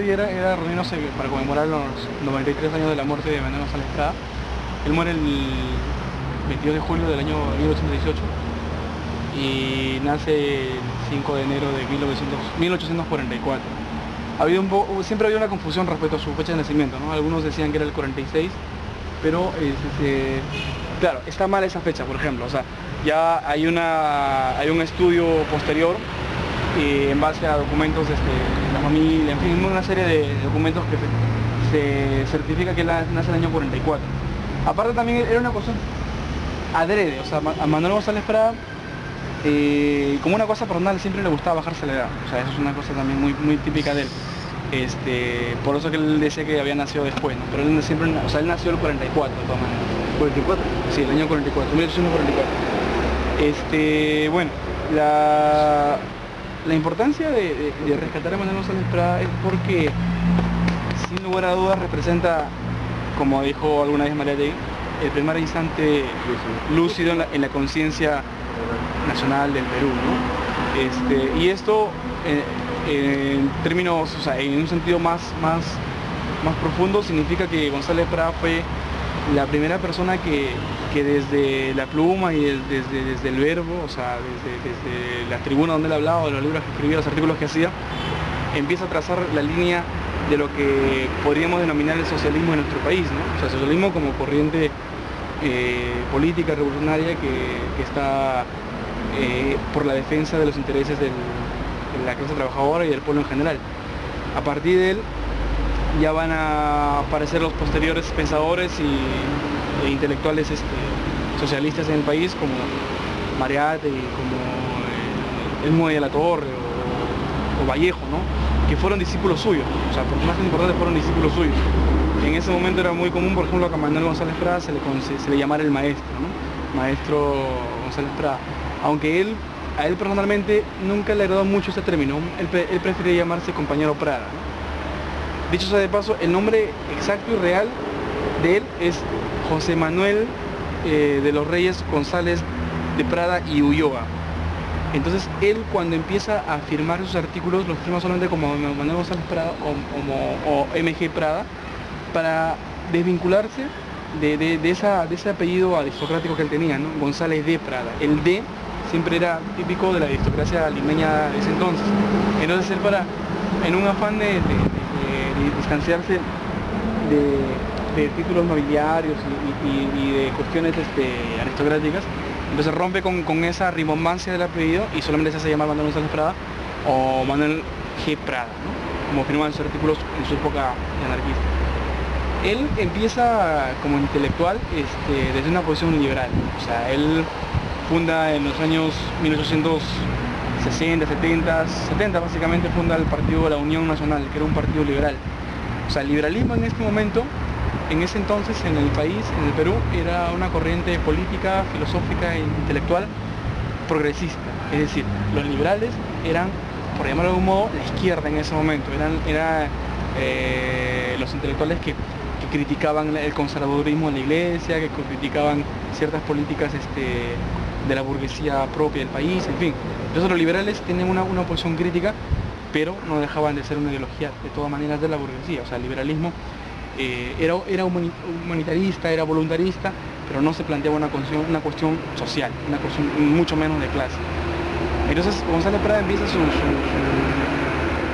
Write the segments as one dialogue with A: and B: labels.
A: hoy era reunirnos para conmemorar los 93 años de la muerte de Manuel González Prada. Él muere el 22 de julio del año 1818 y nace el 5 de enero de 1844. Siempre había una confusión respecto a su fecha de nacimiento, ¿no? Algunos decían que era el 46, pero claro, está mal esa fecha, por ejemplo. O sea, ya hay un estudio posterior en base a documentos de la familia, en fin, una serie de documentos que se certifica que él nace en el año 44. Aparte también era una cosa adrede, o sea, a Manuel González Prada, como una cosa personal, siempre le gustaba bajarse la edad. O sea, eso es una cosa también muy típica de él. Por eso que él decía que había nacido después, ¿no? Pero él siempre, o sea, él nació el 44 de todas maneras.
B: ¿44?
A: Sí, el año 44, 1844. Bueno, la importancia de rescatar a Manuel González Prada es porque, sin lugar a dudas, representa, como dijo alguna vez María Tegui, el primer instante lúcido en la conciencia nacional del Perú, ¿no? Y esto, en términos, o sea, en un sentido más profundo, significa que González Prada fue la primera persona que desde la pluma y desde el verbo, o sea, desde la tribuna donde él hablaba, de los libros que escribía, los artículos que hacía, empieza a trazar la línea de lo que podríamos denominar el socialismo en nuestro país, ¿no? O sea, el socialismo como corriente política revolucionaria que está por la defensa de los intereses de la clase trabajadora y del pueblo en general. A partir de él ya van a aparecer los posteriores pensadores e intelectuales socialistas en el país, como Mariátegui, como Elmo de la Torre o Vallejo, ¿no? Que fueron discípulos suyos, o sea, por más importantes fueron discípulos suyos. En ese momento era muy común, por ejemplo, que a Manuel González Prada se le llamara el maestro, ¿no? Maestro González Prada. Aunque a él personalmente nunca le agradó mucho ese término, él prefería llamarse compañero Prada, ¿no? Dicho sea de paso, el nombre exacto y real de él es José Manuel de los Reyes González de Prada y Ulloa. Entonces él, cuando empieza a firmar sus artículos, los firma solamente como Manuel González Prada o MG Prada, para desvincularse de ese apellido aristocrático que él tenía, ¿no? González de Prada. El D siempre era típico de la aristocracia limeña de ese entonces. Entonces él, en un afán de distanciarse de títulos nobiliarios y de cuestiones aristocráticas, entonces rompe con esa rimbombancia del apellido y solamente se hace llamar Manuel González Prada o Manuel G. Prada, ¿no? Como firmaban sus artículos en su época anarquista. Él empieza como intelectual desde una posición liberal. O sea, él funda en los años 1860, 70 básicamente, funda el partido de la Unión Nacional, que era un partido liberal. O sea, el liberalismo en este momento, en ese entonces, en el país, en el Perú, era una corriente política, filosófica e intelectual progresista. Es decir, los liberales eran, por llamarlo de algún modo, la izquierda en ese momento. Eran los intelectuales que criticaban el conservadurismo en la iglesia, que criticaban ciertas políticas de la burguesía propia del país, en fin. Entonces los liberales tenían una posición crítica, pero no dejaban de ser una ideología de todas maneras de la burguesía. O sea, el liberalismo era humanitarista, era voluntarista, pero no se planteaba una cuestión social, una cuestión mucho menos de clase. Entonces González Prada empieza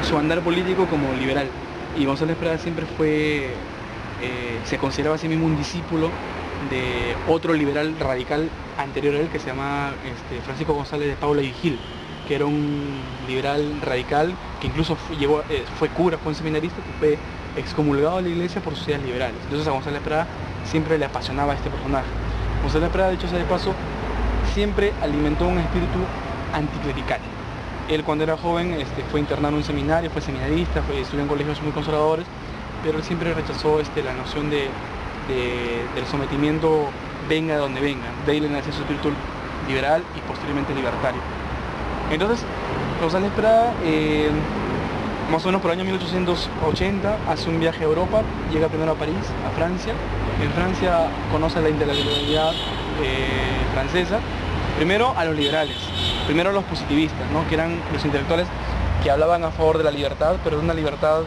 A: su andar político como liberal, y González Prada siempre se consideraba a sí mismo un discípulo de otro liberal radical anterior a él, que se llama Francisco González de Paula y Gil, que era un liberal radical que incluso fue cura, fue un seminarista que fue excomulgado de la iglesia por sus ideas liberales. Entonces a González Prada siempre le apasionaba este personaje. González Prada, dicho sea de paso, siempre alimentó un espíritu anticlerical. Él, cuando era joven, fue internado en un seminario, fue seminarista, estudió en colegios muy conservadores, pero él siempre rechazó la noción del sometimiento, venga de donde venga. De ahí le nació su espíritu liberal y posteriormente libertario. Entonces, González Prada, más o menos por el año 1880, hace un viaje a Europa, llega primero a París, a Francia. En Francia conoce la intelectualidad francesa, primero a los liberales, primero a los positivistas, ¿no? Que eran los intelectuales que hablaban a favor de la libertad, pero de una libertad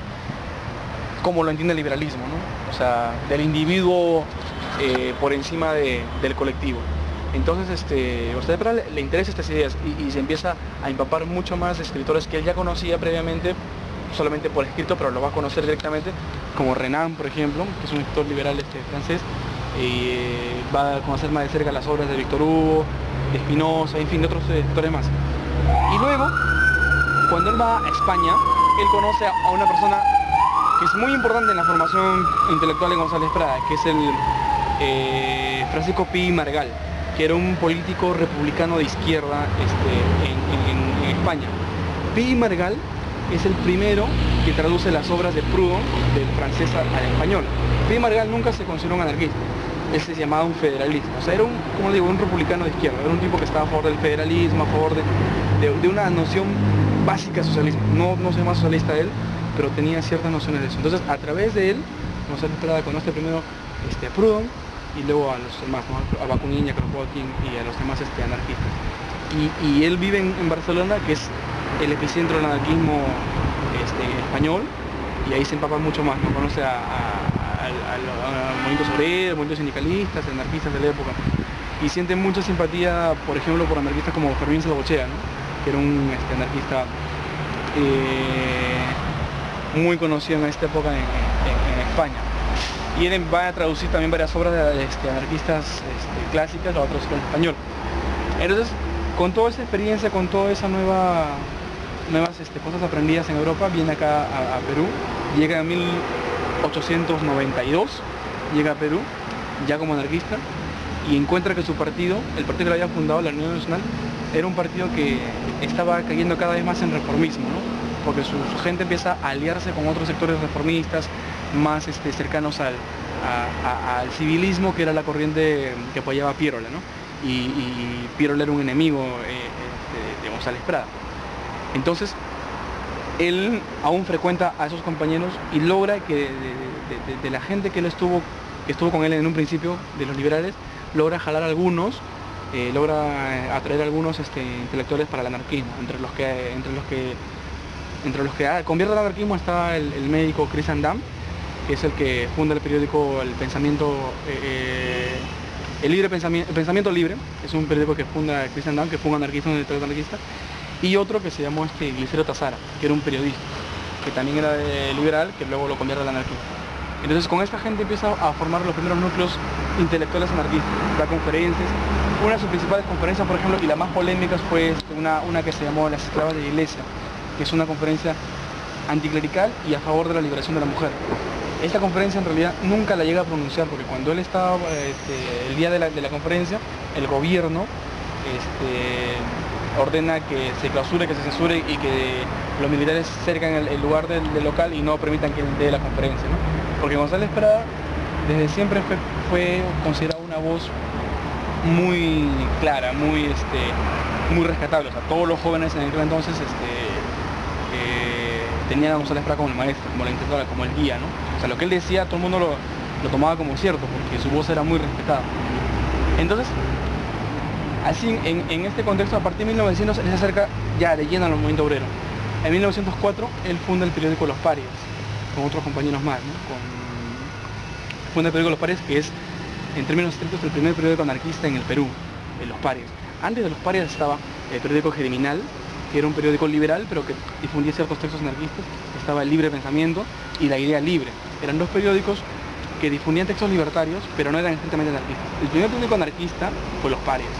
A: como lo entiende el liberalismo, ¿no? O sea, del individuo por encima del colectivo. Entonces, González Prada le interesa estas ideas y se empieza a empapar mucho más de escritores que él ya conocía previamente, solamente por escrito, pero lo va a conocer directamente, como Renan, por ejemplo, que es un escritor liberal francés, y va a conocer más de cerca las obras de Víctor Hugo, de Spinoza, en fin, de otros escritores más. Y luego, cuando él va a España, él conoce a una persona que es muy importante en la formación intelectual de González Prada, que es el Francisco Pi Margall, que era un político republicano de izquierda en España. Pi Margall es el primero que traduce las obras de Proudhon del francés al español. Pi Margall nunca se consideró un anarquista, él se llamaba un federalista, o sea, era como digo, un republicano de izquierda, era un tipo que estaba a favor del federalismo, a favor de una noción básica de socialismo. No soy más socialista de él, pero tenía ciertas nociones de eso. Entonces, a través de él, González Prada conoce primero a Proudhon y luego a los demás, ¿no? A Bakunin, a Kropotkin y a los demás anarquistas. Y él vive en Barcelona, que es el epicentro del anarquismo español, y ahí se empapa mucho más, ¿no? Conoce a movimientos obreros, movimientos sindicalistas, anarquistas de la época, y siente mucha simpatía, por ejemplo, por anarquistas como Fermín Salvochea, ¿no? Que era un anarquista muy conocido en esta época en España. Y él va a traducir también varias obras de anarquistas clásicas, a otros en español. Entonces, con toda esa experiencia, con todas esas nuevas cosas aprendidas en Europa, viene acá a Perú, llega en 1892, llega a Perú, ya como anarquista, y encuentra que su partido, el partido que lo había fundado, la Unión Nacional, era un partido que estaba cayendo cada vez más en reformismo, ¿no? Porque su gente empieza a aliarse con otros sectores reformistas, más cercanos al civilismo, que era la corriente que apoyaba a Piérola, ¿no? Y Piérola era un enemigo de González Prada. Entonces, él aún frecuenta a esos compañeros y logra que de la gente que estuvo con él en un principio, de los liberales, logra jalar a algunos, logra atraer a algunos intelectuales para el anarquismo, entre los que convierte al anarquismo está el médico Chris Andam, que es el que funda el periódico El Pensamiento Libre, es un periódico que funda Chris Andam, que fue un anarquista, un editor anarquista, y otro que se llamó Glicero Tazara, que era un periodista, que también era liberal, que luego lo convierte al anarquismo. Entonces con esta gente empieza a formar los primeros núcleos intelectuales anarquistas, da conferencias. Una de sus principales conferencias, por ejemplo, y la más polémica, fue una que se llamó Las esclavas de la iglesia, que es una conferencia anticlerical y a favor de la liberación de la mujer. Esta conferencia en realidad nunca la llega a pronunciar, porque cuando él estaba el día de la conferencia, el gobierno ordena que se clausure, que se censure y que los militares cercan el lugar del local y no permitan que él dé la conferencia, ¿no? Porque González Prada desde siempre fue considerado una voz muy clara, muy rescatable. O sea, todos los jóvenes en aquel entonces tenían a González Prada como el maestro, como la instructora, como el guía, ¿no? O sea, lo que él decía todo el mundo lo tomaba como cierto, porque su voz era muy respetada. Entonces, así en este contexto, a partir de 1900, él se acerca ya de lleno al movimiento obrero. En 1904, él funda el periódico Los Parias, con otros compañeros más, ¿no? Funda el periódico Los Parias, que es, en términos estrictos, el primer periódico anarquista en el Perú, Los Parias. Antes de Los Parias estaba el periódico Germinal, que era un periódico liberal, pero que difundía ciertos textos anarquistas. Estaba el Libre Pensamiento y La Idea Libre. Eran dos periódicos que difundían textos libertarios, pero no eran estrictamente anarquistas. El primer periódico anarquista fue Los Parias,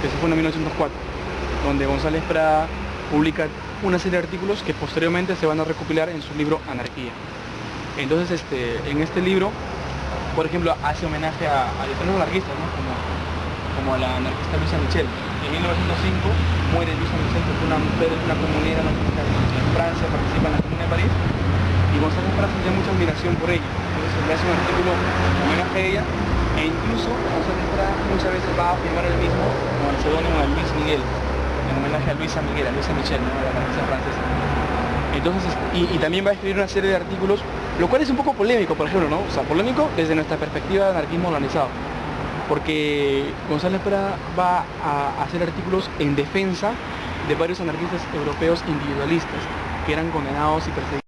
A: que se fue en 1904, donde González Prada publica una serie de artículos que posteriormente se van a recopilar en su libro Anarquía. Entonces, en este libro, por ejemplo, hace homenaje a diferentes anarquistas, ¿no? como a la anarquista Luisa Michel. En 1905 muere Luisa Michel, que fue una mujer, una comunera anarquista en Francia, participa en la Comuna de París, y González Prada tiene mucha admiración por ella. Entonces le hace un artículo en homenaje a ella, e incluso González Prada muchas veces va a firmar el mismo como el seudónimo de Luis Miguel, en homenaje a Luisa Miguel, a Luisa Michel, ¿no? La anarquista francesa. Entonces, y también va a escribir una serie de artículos, lo cual es un poco polémico, por ejemplo, ¿no? O sea, polémico desde nuestra perspectiva de anarquismo organizado, porque González Prada va a hacer artículos en defensa de varios anarquistas europeos individualistas que eran condenados y perseguidos